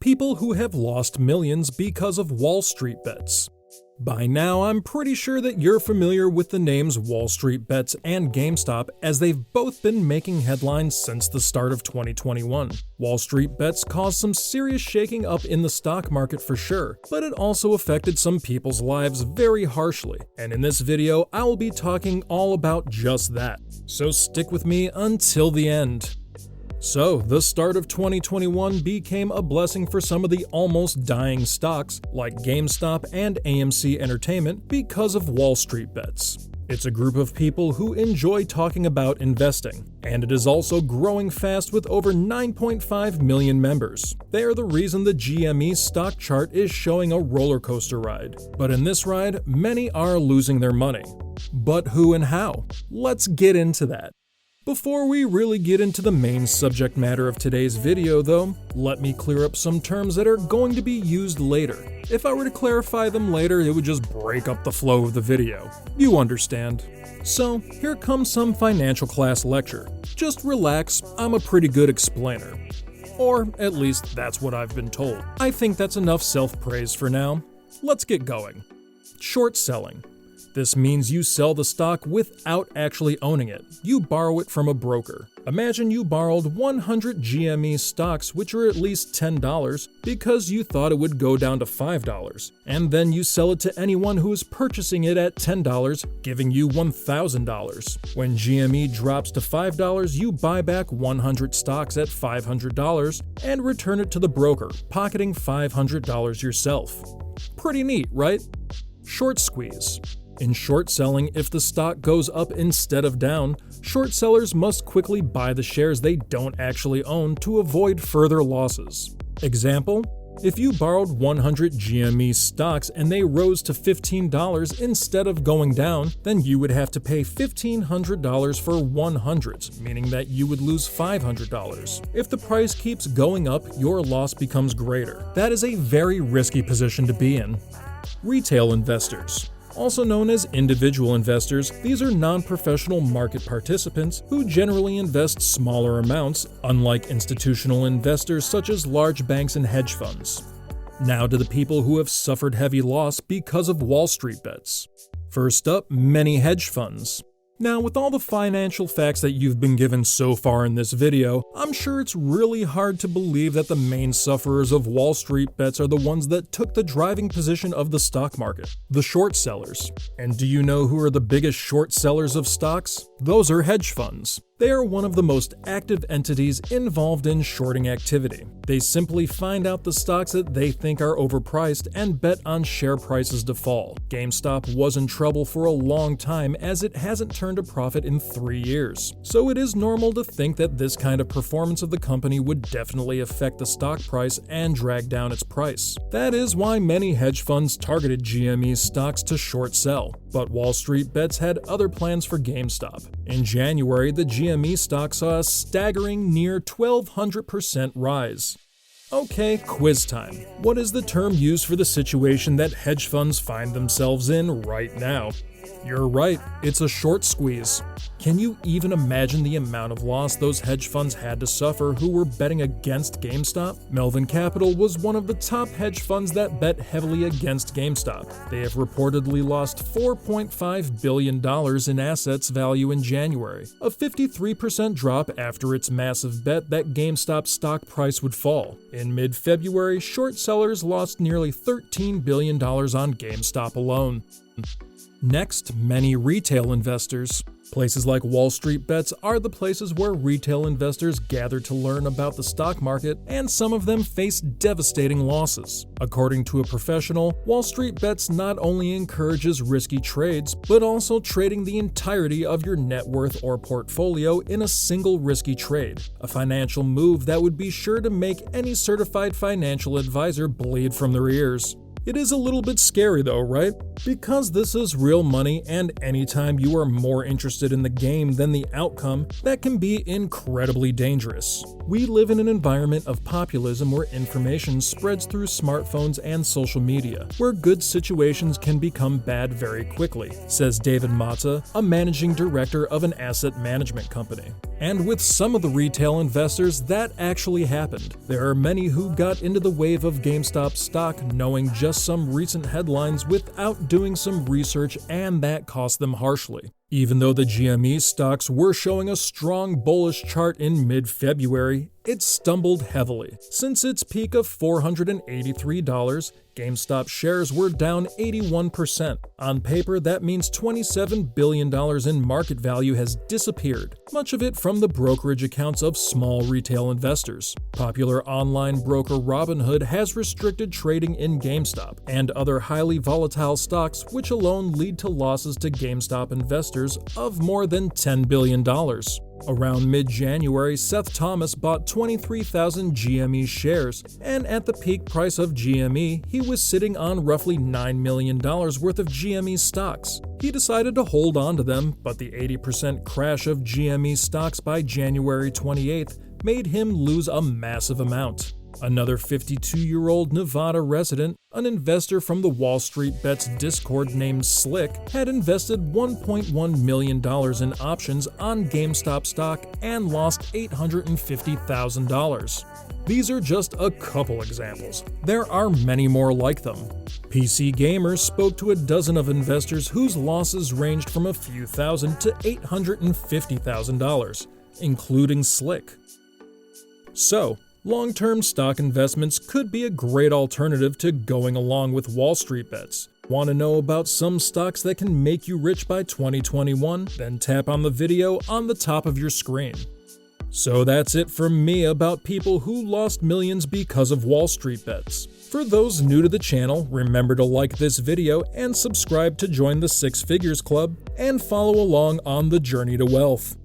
People who have lost millions because of WallStreetBets. By now, I'm pretty sure that you're familiar with the names WallStreetBets and GameStop, as they've both been making headlines since the start of 2021. WallStreetBets caused some serious shaking up in the stock market for sure, but it also affected some people's lives very harshly, and in this video, I will be talking all about just that. So stick with me until the end. So, the start of 2021 became a blessing for some of the almost dying stocks, like GameStop and AMC Entertainment, because of WallStreetBets. It's a group of people who enjoy talking about investing, and it is also growing fast with over 9.5 million members. They are the reason the GME stock chart is showing a roller coaster ride. But in this ride, many are losing their money. But who and how? Let's get into that. Before we really get into the main subject matter of today's video though, let me clear up some terms that are going to be used later. If I were to clarify them later, it would just break up the flow of the video. You understand. So, here comes some financial class lecture. Just relax, I'm a pretty good explainer. Or, at least, that's what I've been told. I think that's enough self-praise for now. Let's get going. Short selling. This means you sell the stock without actually owning it. You borrow it from a broker. Imagine you borrowed 100 GME stocks, which are at least $10, because you thought it would go down to $5, and then you sell it to anyone who is purchasing it at $10, giving you $1,000. When GME drops to $5, you buy back 100 stocks at $500 and return it to the broker, pocketing $500 yourself. Pretty neat, right? Short squeeze. In short selling, if the stock goes up instead of down, short sellers must quickly buy the shares they don't actually own to avoid further losses. Example: if you borrowed 100 GME stocks and they rose to $15 instead of going down, then you would have to pay $1,500 for 100, meaning that you would lose $500. If the price keeps going up, your loss becomes greater. That is a very risky position to be in. Retail investors. Also known as individual investors, these are non-professional market participants who generally invest smaller amounts, unlike institutional investors such as large banks and hedge funds. Now to the people who have suffered heavy loss because of WallStreetBets. First up, many hedge funds. Now, with all the financial facts that you've been given so far in this video, I'm sure it's really hard to believe that the main sufferers of WallStreetBets are the ones that took the driving position of the stock market, the short sellers. And do you know who are the biggest short sellers of stocks? Those are hedge funds. They are one of the most active entities involved in shorting activity. They simply find out the stocks that they think are overpriced and bet on share prices to fall. GameStop was in trouble for a long time as it hasn't turned a profit in 3 years. So it is normal to think that this kind of performance of the company would definitely affect the stock price and drag down its price. That is why many hedge funds targeted GME stocks to short sell. But WallStreetBets had other plans for GameStop. In January, the GME stock saw a staggering near 1,200% rise. Okay, quiz time. What is the term used for the situation that hedge funds find themselves in right now? You're right, it's a short squeeze. Can you even imagine the amount of loss those hedge funds had to suffer who were betting against GameStop? Melvin Capital was one of the top hedge funds that bet heavily against GameStop. They have reportedly lost $4.5 billion in assets value in January, a 53% drop after its massive bet that GameStop's stock price would fall. In mid-February, short sellers lost nearly $13 billion on GameStop alone. Next, many retail investors. Places like WallStreetBets are the places where retail investors gather to learn about the stock market, and some of them face devastating losses. According to a professional, WallStreetBets not only encourages risky trades, but also trading the entirety of your net worth or portfolio in a single risky trade, a financial move that would be sure to make any certified financial advisor bleed from their ears. It is a little bit scary though, right? Because this is real money, and anytime you are more interested in the game than the outcome, that can be incredibly dangerous. We live in an environment of populism where information spreads through smartphones and social media, where good situations can become bad very quickly, says David Mata, a managing director of an asset management company. And with some of the retail investors, that actually happened. There are many who got into the wave of GameStop stock knowing just some recent headlines without doing some research, and that cost them harshly. Even though the GME stocks were showing a strong bullish chart in mid-February, it stumbled heavily. Since its peak of $483, GameStop shares were down 81%. On paper, that means $27 billion in market value has disappeared, much of it from the brokerage accounts of small retail investors. Popular online broker Robinhood has restricted trading in GameStop and other highly volatile stocks, which alone lead to losses to GameStop investors of more than $10 billion. Around mid-January, Seth Thomas bought 23,000 GME shares, and at the peak price of GME, he was sitting on roughly $9 million worth of GME stocks. He decided to hold on to them, but the 80% crash of GME stocks by January 28th made him lose a massive amount. Another 52-year-old Nevada resident, an investor from the WallStreetBets Discord named Slick, had invested $1.1 million in options on GameStop stock and lost $850,000. These are just a couple examples. There are many more like them. PC Gamers spoke to a dozen of investors whose losses ranged from a few thousand to $850,000, including Slick. So, long-term stock investments could be a great alternative to going along with Wall Street bets. Want to know about some stocks that can make you rich by 2021? Then tap on the video on the top of your screen. So that's it from me about people who lost millions because of Wall Street bets. For those new to the channel, remember to like this video and subscribe to join the Six Figures Club and follow along on the journey to wealth.